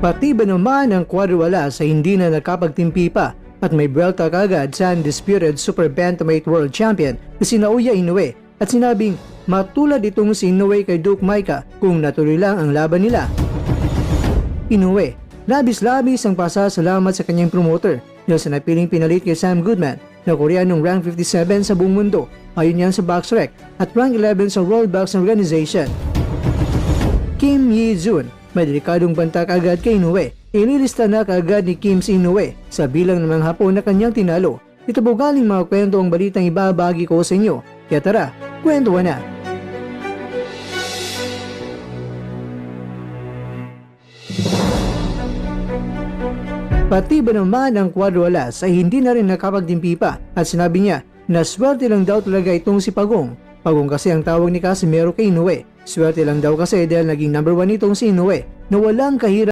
Pati ba naman ang kwadrwala sa hindi na nakapagtimpi pa at may belta kagad sa undisputed Super Bantamweight World Champion na si Naoya Inoue at sinabing matulad itong si Inoue kay Duke Maika kung natuloy lang ang laban nila. Inoue, labis-labis ang pasasalamat sa kanyang promoter dahil sa napiling pinalit kay Sam Goodman na Koreanong rank 57 sa buong mundo ayon yan sa BoxRec at rank 11 sa World Boxing Organization. Kim Yi-jun, may delikadong banta kaagad kay Inoue. Inilista na kaagad ni Kim si Inoue sa bilang ng mga Hapon na kanyang tinalo. Ito po galing mga kwento ang balitang ibabagi ko sa inyo. Kaya tara, kwentuhan na! Pati ba naman ang kwadrwala sa hindi na rin nakapagtimpi pa at sinabi niya na swerte lang daw talaga itong si Pagong. Pagong kasi ang tawag ni Casimero kay Inoue. Swerte lang daw kasi dahil naging number 1 itong si Inoue na walang kahirap